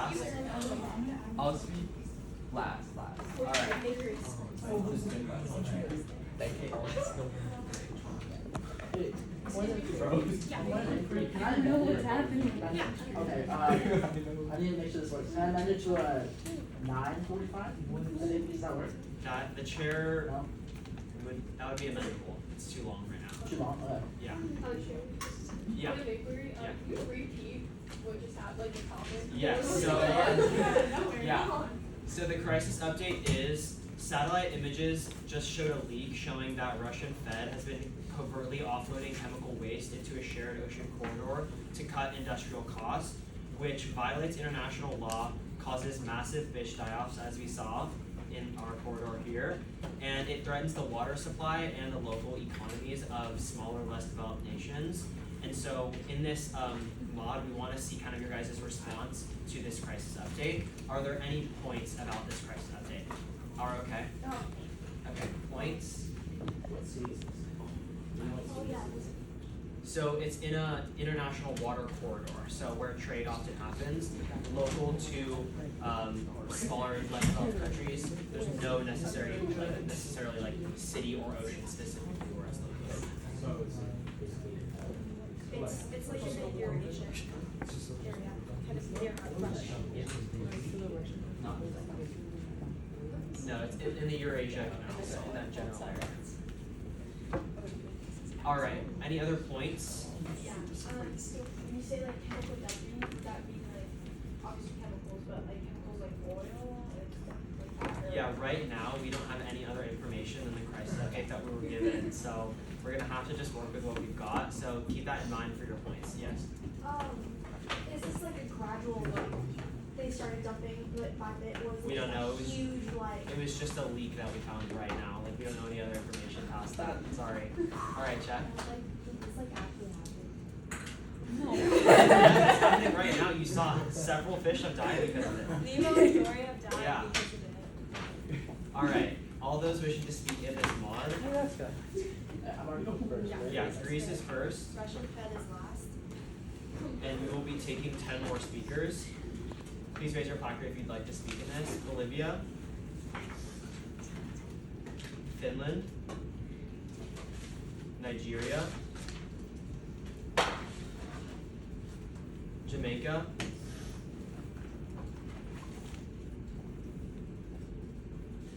last. I'll speak last. Alright. Thank you. Can I know what's happening? Okay, I need to make sure this works. Can I amend it to a 9:45? Does that work? The chair, No? that would be amendable. It's too long right now. Too long? Okay. Yeah. Yeah. Yeah. Repeat what just happened, like the topic. Yes, so, No, yeah. So the crisis update is satellite images just showed a leak showing that Russian Fed has been covertly offloading chemical waste into a shared ocean corridor to cut industrial costs, which violates international law, causes massive fish die-offs as we saw in our corridor here, and it threatens the water supply and the local economies of smaller, less developed nations. And so in this mod, we want to see kind of your guys' response to this crisis update. Are there any points about this crisis update? Are okay? Okay, points. Let's see. So it's in a international water corridor, so where trade often happens, local to smaller, less developed countries. There's no necessarily like city or ocean specifically where it's located. It's like in the Eurasia area, kind of near Russia. No, it's in the Eurasia Canal, so in that general area. All right. Any other points? Yeah. So when you say like chemical dumping, would that mean like obviously chemicals, but like chemicals like oil and stuff like that? Or- Yeah. Right now, we don't have any other information than the crisis update that we were given, so we're gonna have to just work with what we've got. So keep that in mind for your points. Yes. Is this like a gradual, like, they started dumping bit by bit, or was We it don't know. a huge, like, It was just a leak that we found right now. Like we don't know any other information past that. Sorry. All right, Chad. like, it's like actually happening? It's happening right now. You saw several fish have died because of it. Nemo and Dory have died Yeah. because of it. All right. All those wishing to speak in this mod. I'm already going first, right? Yeah, Greece is first, Russian Fed is last. and we will be taking 10 more speakers. Please raise your placard if you'd like to speak in this. Bolivia, Finland, Nigeria, Jamaica,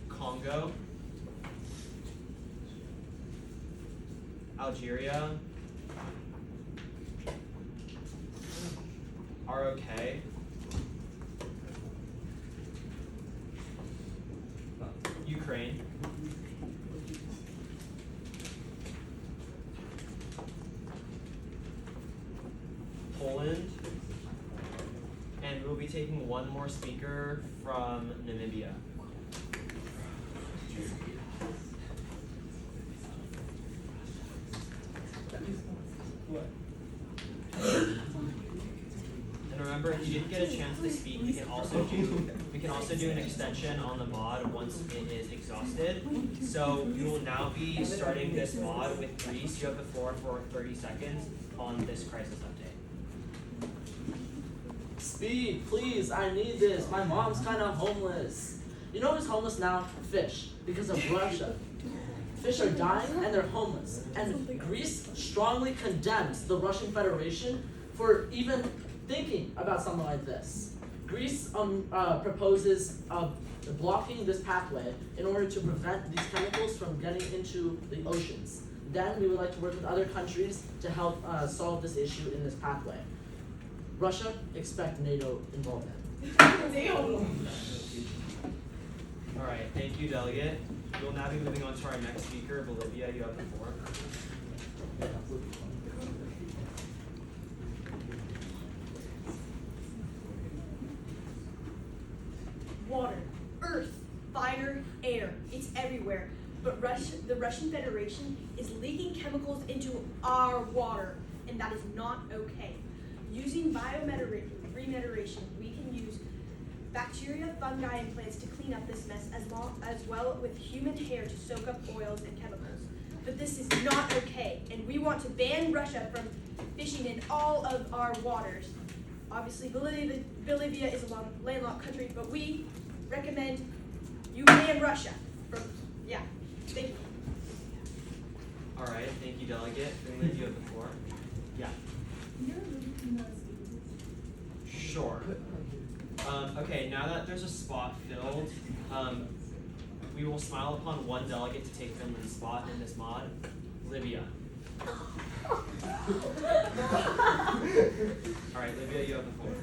Congo, Algeria, ROK, Ukraine, Poland, and we'll be taking one more speaker from Namibia. And remember, if you didn't get a chance to speak, we can also do an extension on the mod once it is exhausted. So we will now be starting this mod with Greece. You have the floor for 30 seconds on this crisis update. Speed, please, I need this. My mom's kind of homeless. You know who's homeless now? Fish, because of Russia. Fish are dying and they're homeless. And Greece strongly condemns the Russian Federation for even thinking about something like this. Greece proposes blocking this pathway in order to prevent these chemicals from getting into the oceans. Then we would like to work with other countries to help solve this issue in this pathway. Russia, expect NATO involvement. All right, thank you, delegate. We'll now be moving on to our next speaker, Bolivia. You have the floor. Water, earth, fire, air, it's everywhere. But the Russian Federation is leaking chemicals into our water, and that is not okay. Using remediation, we can use bacteria, fungi, and plants to clean up this mess, as well with human hair to soak up oils and chemicals. But this is not okay, and we want to ban Russia from fishing in all of our waters. Obviously, Bolivia is a landlocked country, but we recommend you ban Russia. Yeah, thank you. All right, thank you, Delegate. Finland, you have the floor. Yeah. Sure. Okay, now that there's a spot filled, we will smile upon one delegate to take Finland's spot in this mod, Libya. All right, Libya, you have the floor.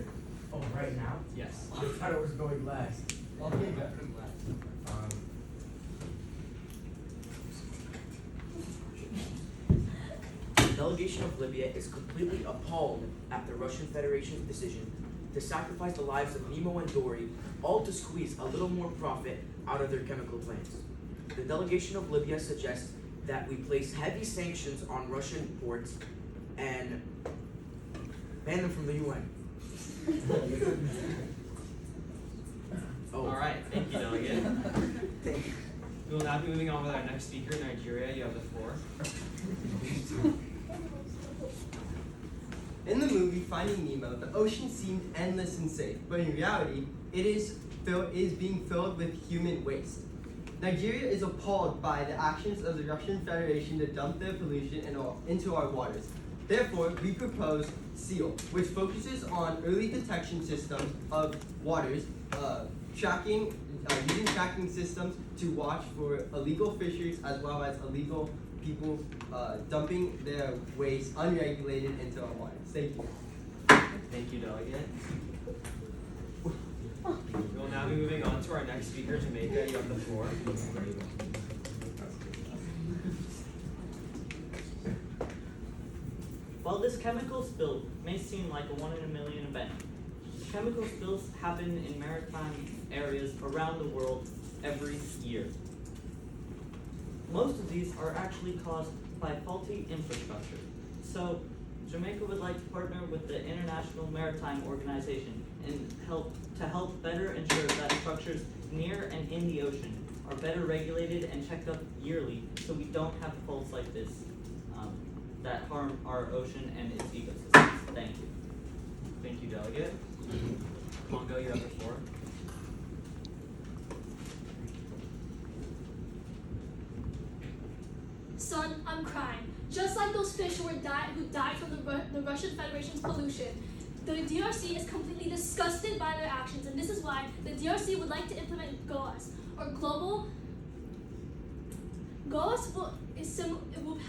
Oh, right now? Yes. I thought it was going last. I'll take that from last. The delegation of Libya is completely appalled at the Russian Federation's decision to sacrifice the lives of Nemo and Dory, all to squeeze a little more profit out of their chemical plants. The delegation of Libya suggests that we place heavy sanctions on Russian ports and ban them from the UN. All right, thank you, Delegate. Thank you. We will now be moving on with our next speaker, Nigeria. You have the floor. In the movie Finding Nemo, the ocean seemed endless and safe, but in reality, it is being filled with human waste. Nigeria is appalled by the actions of the Russian Federation to dump their pollution into our waters. Therefore, we propose SEAL, which focuses on early detection systems of waters, using tracking systems to watch for illegal fisheries as well as illegal people dumping their waste unregulated into our waters. Thank you. Thank you, Delegate. We will now be moving on to our next speaker, Jamaica. You have the floor. While this chemical spill may seem like a 1 in a million event, chemical spills happen in maritime areas around the world every year. Most of these are actually caused by faulty infrastructure. So, Jamaica would like to partner with the International Maritime Organization and help better ensure that structures near and in the ocean are better regulated and checked up yearly so we don't have faults like this that harm our ocean and its ecosystems. Thank you. Thank you, Delegate. Congo, you have the floor. Son, I'm crying. Just like those fish who died from the Russian Federation's pollution. The DRC is completely disgusted by their actions, and this is why the DRC would like to implement GOAS, or Global. GOAS will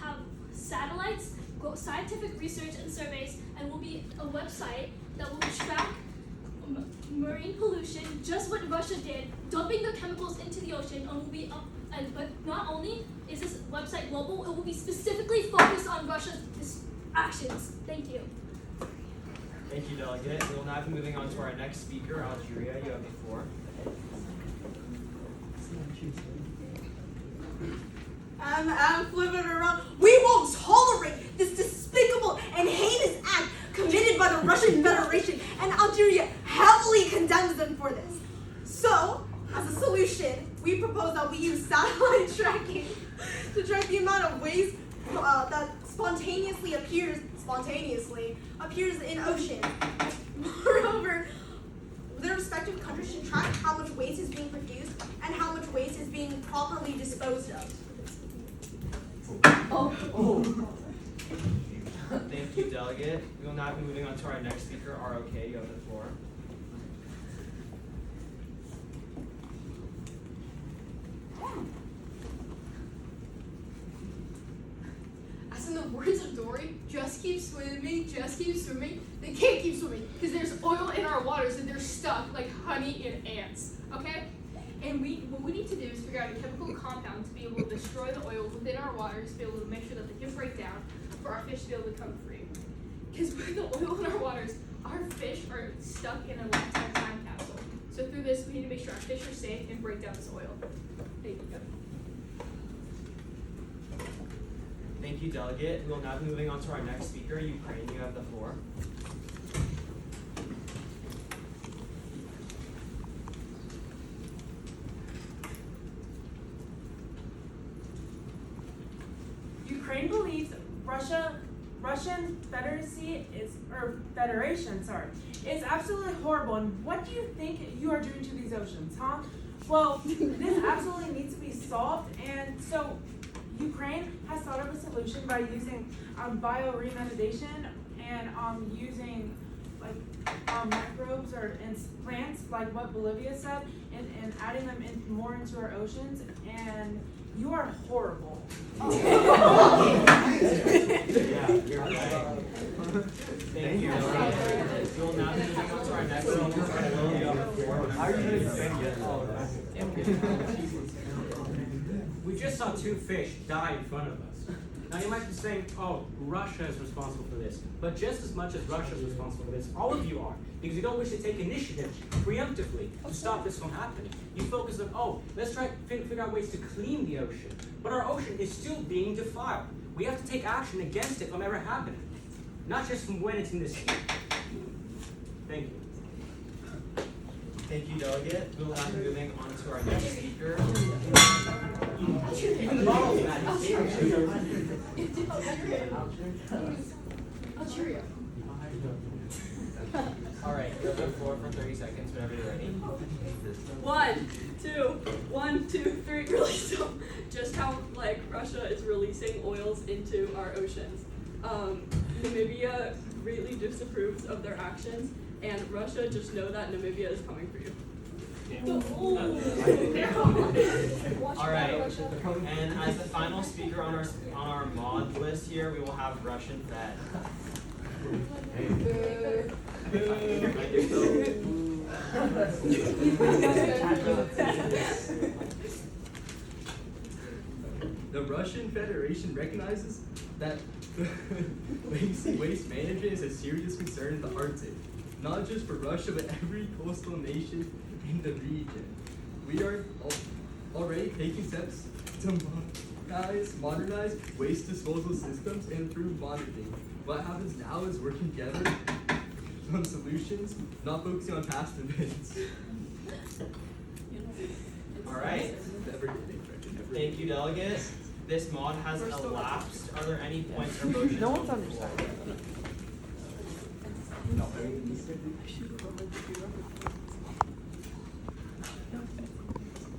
have satellites, scientific research and surveys, and will be a website that will track marine pollution, just what Russia did, dumping the chemicals into the ocean, and will be up. But not only is this website global, it will be specifically focused on Russia's actions. Thank you. Thank you, Delegate. We will now be moving on to our next speaker, Algeria. You have the floor. I'm flipping around. We won't tolerate this despicable and heinous act committed by the Russian Federation, and Algeria heavily condemns them for this. So, as a solution, we propose that we use satellite tracking to track the amount of waste that spontaneously appears in ocean. Moreover, the respective countries should track how much waste is being produced and how much waste is being properly disposed of. Thank you, Delegate. We will now be moving on to our next speaker, ROK. You have the floor. As in the words of Dory, just keep swimming, just keep swimming. They can't keep swimming because there's oil in our waters and they're stuck like honey in ants, okay? And what we need to do is figure out a chemical compound to be able to destroy the oils within our waters, to be able to make sure that they can break down for our fish to be able to come free. Because with the oil in our waters, our fish are stuck in a lifetime time capsule. So through this, we need to make sure our fish are safe and break down this oil. Thank you. Thank you, Delegate. We will now be moving on to our next speaker, Ukraine. You have the floor. Ukraine believes Russia Russian Federation, is absolutely horrible. And what do you think you are doing to these oceans, huh? Well, this absolutely needs to be solved. And so, Ukraine has thought of a solution by using bioremediation and using microbes and plants, like what Bolivia said, and adding them more into our oceans. And you are horrible. Yeah, you're right. Thank you. We'll now be moving on to our next speaker. How are you gonna defend We just saw 2 fish die in front of us. Now you might be saying, oh, Russia is responsible for this. But just as much as Russia is responsible for this, all of you are. Because you don't wish to take initiative preemptively to stop this from happening. You focus on, oh, let's try to figure out ways to clean the ocean. But our ocean is still being defiled. We have to take action against it from ever happening. Not just from when it's in the sea. Thank you. Thank you, Delegate. We will now be moving on to our next speaker. Algeria. All right, you have the floor for 30 seconds whenever you're ready. 1, 2, 3. Really, so just how Russia is releasing oils into our oceans. Namibia greatly disapproves of their actions, and Russia, just know that Namibia is coming for you. All right, and as the final speaker on our mod list here, we will have Russian Fed. The Russian Federation recognizes that waste management is a serious concern in the Arctic, not just for Russia, but every coastal nation in the region. We are already taking steps to modernize waste disposal systems and improve monitoring. What happens now is working together on solutions, not focusing on past events. All right. Thank you, Delegate. This mod has elapsed. Are there any points or motions? No one's on the floor?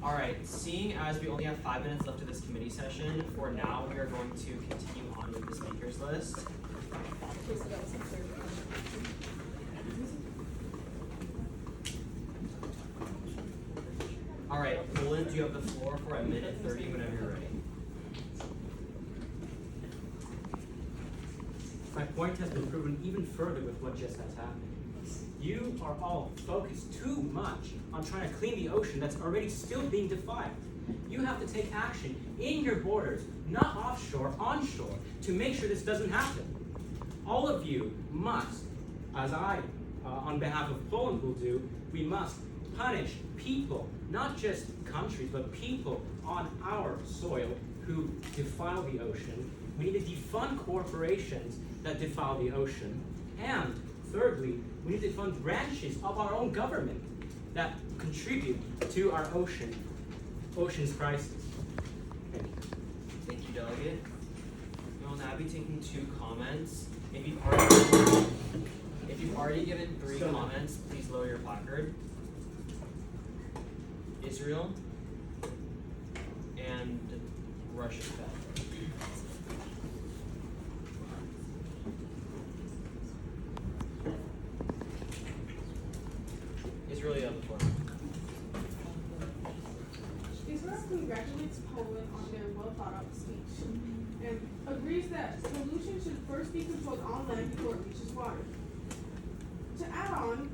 All right, seeing as we only have 5 minutes left of this committee session, for now we are going to continue on with the speakers list. All right, Poland, you have the floor for 1:30 whenever you're ready. My point has been proven even further with what just has happened. You are all focused too much on trying to clean the ocean that's already still being defiled. You have to take action in your borders, not offshore, onshore, to make sure this doesn't happen. All of you must, as I, on behalf of Poland will do, we must punish people, not just countries, but people on our soil who defile the ocean. We need to defund corporations that defile the ocean. And thirdly, we need to fund branches of our own government that contribute to our ocean's crisis. Thank you. Thank you, Delegate. We will now be taking 2 comments. If you've already given 3 comments, please lower your placard. Israel and Russia Fed. Israel, you have the floor. Israel congratulates Poland on their well-thought-out speech and agrees that pollution should first be controlled on land before it reaches water. To add on,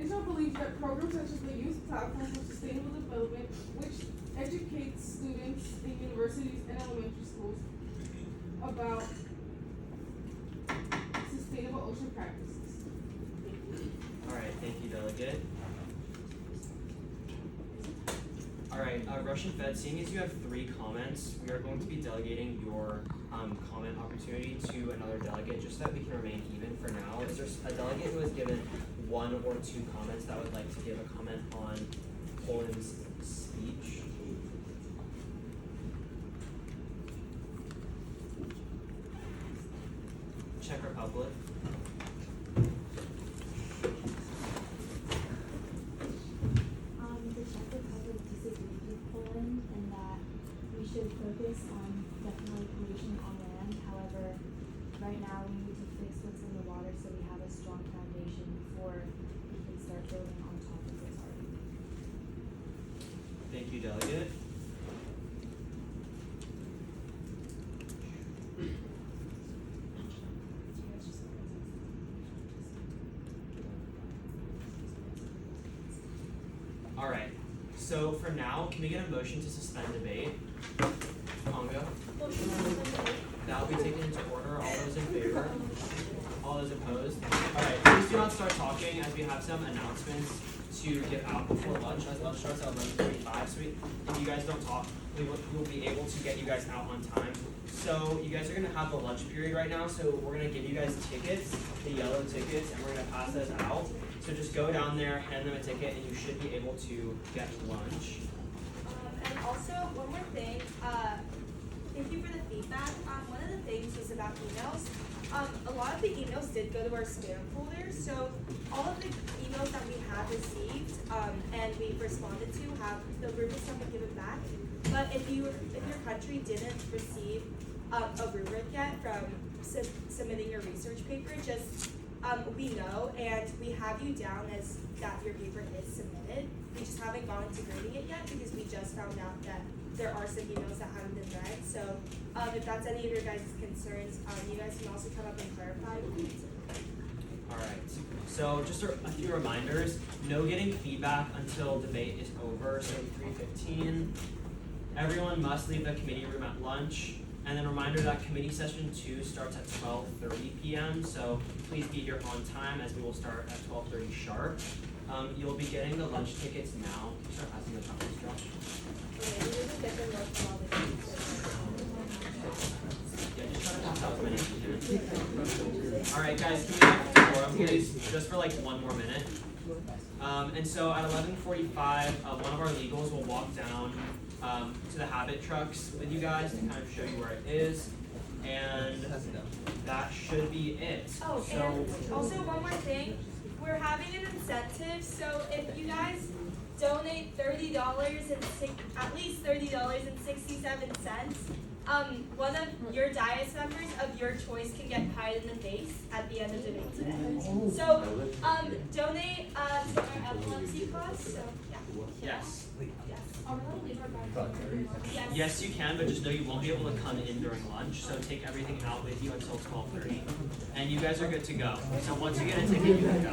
Israel believes that programs such as the Youth Platform for Sustainable Development, which educates students in universities and elementary schools about sustainable ocean practices. All right, thank you, Delegate. All right, Russian Fed, seeing as you have 3 comments, we are going to be delegating your comment opportunity to another delegate just so that we can remain even for now. Is there a delegate who has given 1 or 2 comments that would like to give a comment on Poland's speech? Czech Republic? The Czech Republic disagrees with Poland in that we should focus on definitely pollution on land. However, right now we need to fix what's in the water so we have a strong foundation before we can start building on top of what's already. Thank you, Delegate. Alright, so for now, can we get a motion to suspend debate? Congo? That will be taken into order. All those in favor? All those opposed? Alright, please do not start talking as we have some announcements to get out before lunch, as lunch starts at 11:45. So if you guys don't talk, we will be able to get you guys out on time. So you guys are going to have the lunch period right now, so we're going to give you guys tickets, the yellow tickets, and we're going to pass those out. So just go down there, hand them a ticket, and you should be able to get lunch. And also, one more thing, thank you for the feedback. One of the things was about emails. A lot of the emails did go to our spam folder, so all of the emails that we have received and we've responded to have the rubric stuff been given back. But if your country didn't receive a rubric yet from submitting your research paper, just we know, and we have you down as that your paper is submitted. We just haven't gone into grading it yet because we just found out that there are some emails that haven't been read. So if that's any of your guys' concerns, you guys can also come up and clarify. Alright, so just a few reminders. No getting feedback until debate is over, so 3:15. Everyone must leave the committee room at lunch. And then reminder that committee session 2 starts at 12:30 p.m. So please be here on time as we will start at 12:30 sharp. You'll be getting the lunch tickets now. Can you start passing the copies, Josh? Yeah, just try to pass out as many as you can. Alright guys, can we have the forum please, just for like one more minute? And so at 11:45, one of our legals will walk down to the Habit trucks with you guys to kind of show you where it is, and that should be it. Oh, so, and also one more thing, we're having an incentive, so if you guys donate at least $30.67, one of your Dias members of your choice can get pied in the face at the end of the debate today. So donate to our epilepsy cause. So yeah. yes. Are we allowed to leave our bags in there? Yes, you can, but just know you won't be able to come in during lunch, so take everything out with you until 12:30. And you guys are good to go. So once you get a ticket, you can go.